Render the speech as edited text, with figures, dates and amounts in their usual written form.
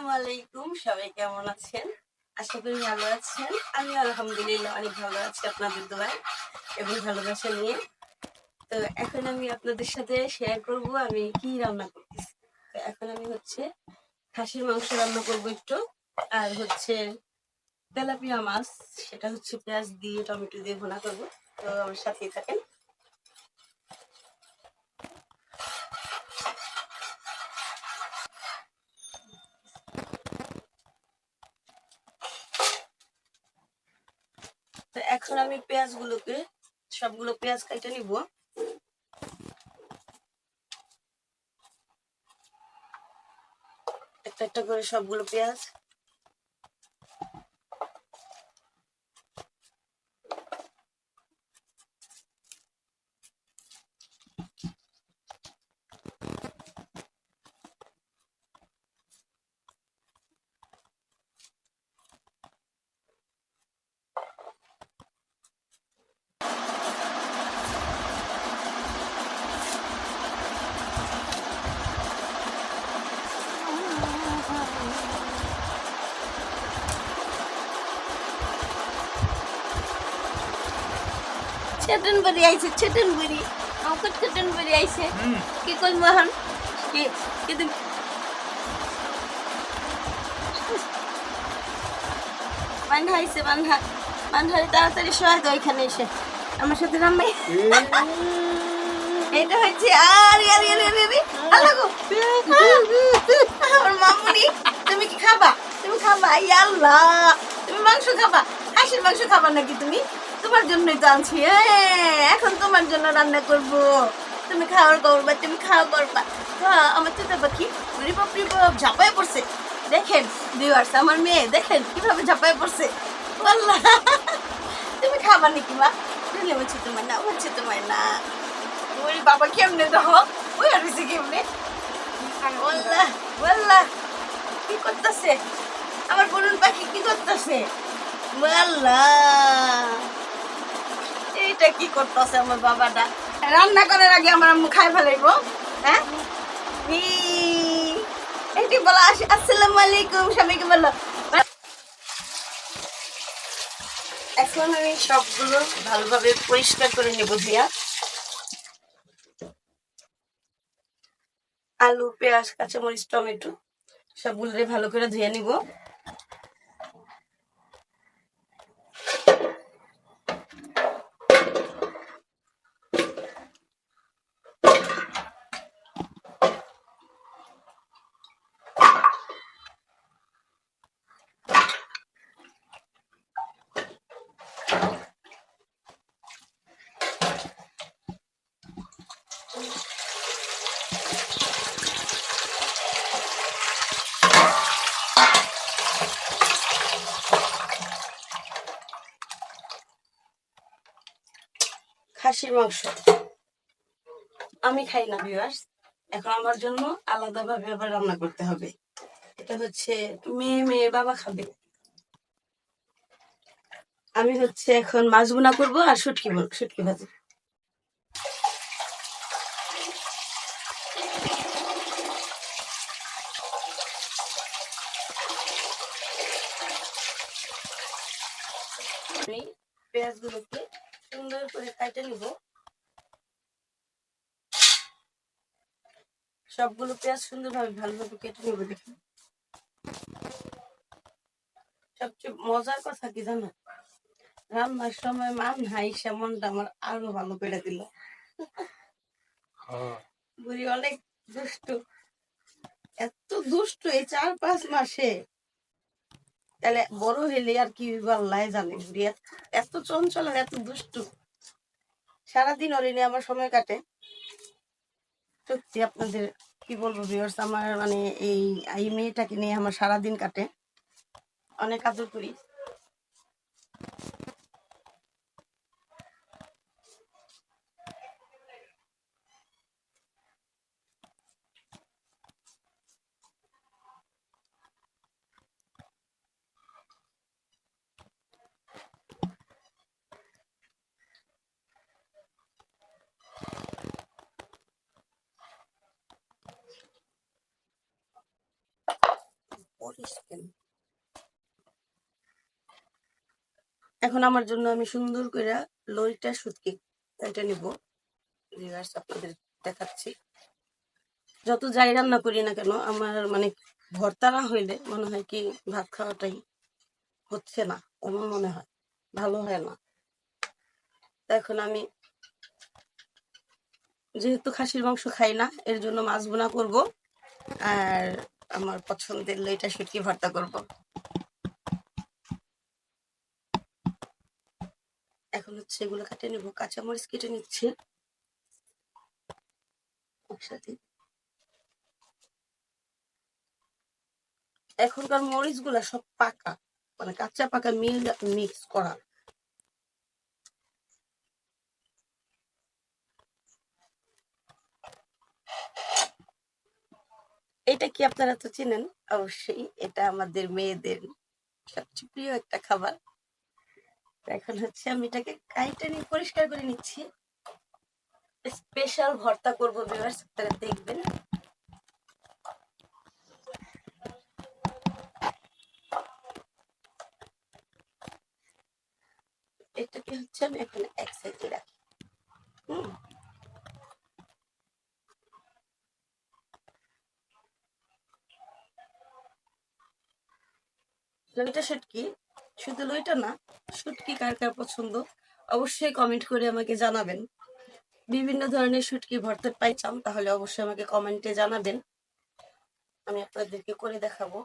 আসসালামু আলাইকুম, সবাই কেমন আছেন? আশা করি ভালো আছেন। আমি আলহামদুলিল্লাহ অনেক ভালো আছি আপনাদের দোয়ায় এবং ভালোবাসা নিয়ে। তো এখন আমি আপনাদের সাথে শেয়ার করব আমি কি রান্না করতেছি। তো এখন আমি খাসির মাংস রান্না করব একটু, আর তেলাপিয়া মাছ, সেটা পেঁয়াজ দিয়ে টমেটো দিয়ে ভুনা করব। তো আমার সাথেই থাকেন। তো এখন আমি সবগুলো পেঁয়াজ কেটে নিব। একটা একটা করে সবগুলো পেঁয়াজ। ছেটন বড়ি আইছে, ছেটন বড়ি আমার ছেটন বড়ি আইছে। কি করব এখন? কিন্তু বান্ধা আইছে, বান্ধারে তাড়াতাড়ি শোয়া দাও এখানে এসে আমার সাথে রান্নাই। এটা হচ্ছে আমার মামুনি। তুমি কি খাবা? তুমি খাবা? আল্লাহ, তুমি মাংস খাবা? হাঁসের মাংস খাবা নাকি তুমি? তোমার জন্যই তো আনছি। এখন তোমার জন্য রান্না করব। তুমি খাওয়ার করবা, তুমি খাওয়া করবা। আমার চিন্তা পাখি ঝাঁপায় পড়ছে। দেখেন ভিউয়ার্স, আমার মেয়ে দেখেন কিভাবে ঝাঁপায় পড়ছে। আল্লাহ, তুমি খাবা নাকি মা? হচ্ছে তোমার না, হচ্ছে তোমার না। ওই বাবা কেমনে দেখো, ওই আর হয়েছে কেমনে। ওল্লাহ ওল্লাহ, কি করতেছে আমার বলুন পাখি? কি করতেছে? আল্লাহ, এইটা কি করতেছে আমার বাবাটা? রান্না করার আগে আমার আম্মু খাই ফেলাইবো। হ্যাঁ, এটি বলা। আসসালামু আলাইকুম, সবাইকে বলো। এখন আমি সবগুলো ভালোভাবে পরিষ্কার করে নেব ধুইয়া। আলু, পেঁয়াজ, কাঁচামরিচ, টমেটো সবগুলো ভালো করে ধুয়ে নিব। খাসির মাংস আমি খাই না ভিউয়ার্স, এখন আমার জন্য আলাদাভাবে আবার রান্না করতে হবে। এটা মেয়ে বাবা খাবে। আমি এখন মাছ ভুনা করবো আর শুটকি ভাজি। আমি পেঁয়াজগুলোকে সুন্দর করে কাটে নিব। সবগুলো পেঁয়াজ সুন্দরভাবে ভালোভাবে কেটে নেব। দেখি, সবচেয়ে মজার কথা কি জানো? রান্নার সময় মান হাই সেমনটা আমার আরো ভালো করে দিল। বুড়ি অনেক দুষ্টু, এত দুষ্টু এই 4-5 মাসে। তাহলে বড় হইলে আর কি আল্লাহ জানে। বুড়ি এত চঞ্চল আর এত দুষ্টু। সারাদিন ওর নিয়ে আমার সময় কাটে। সত্যি আপনাদের কি বলবো ভিউয়ার্স, আমার এই মেয়েটাকে নিয়ে আমার সারাদিন কাটে। অনেক আদর করি। এখন আমার জন্য আমি সুন্দর করে লইটা শুটকি এটা নিব। আপনাদের দেখাচ্ছি। যত যাই রান্না করি না কেন আমার মানে ভর্তা না হইলে মনে হয় কি ভাত খাওয়াটাই হচ্ছে না, এমন মনে হয়, ভালো হয় না। এখন আমি যেহেতু খাসির মাংস খাই না এর জন্য মাছ ভুনা করব আর আমার পছন্দের লইটা শুটকি ভর্তা করব। এখন হচ্ছে এগুলো কেটে নেব, কাঁচামরিচ কেটে নিচ্ছি একসাথে। এখনকার মরিচ গুলা সব পাকা, মানে কাঁচা পাকা মিক্স করা। এটা কি আপনারা তো চেনেন অবশ্যই, এটা আমাদের মেয়েদের সবচেয়ে প্রিয় একটা খাবার। এখন হচ্ছে আমি এটাকে কাইটে নিয়ে পরিষ্কার করে নিচ্ছি। স্পেশাল ভর্তা করবো ভিউয়ার্স, আপনারা দেখবেন। এটাকে হচ্ছে আমি এখন এক সাইডে রাখি। লইটা শুটকি, শুধু লইটা না, শুটকি কার কার পছন্দ অবশ্যই কমেন্ট করে আমাকে জানাবেন। বিভিন্ন ধরনের শুটকি ভর্তা পাই চান তাহলে অবশ্যই আমাকে কমেন্টে জানাবেন, আমি আপনাদেরকে করে দেখাবো।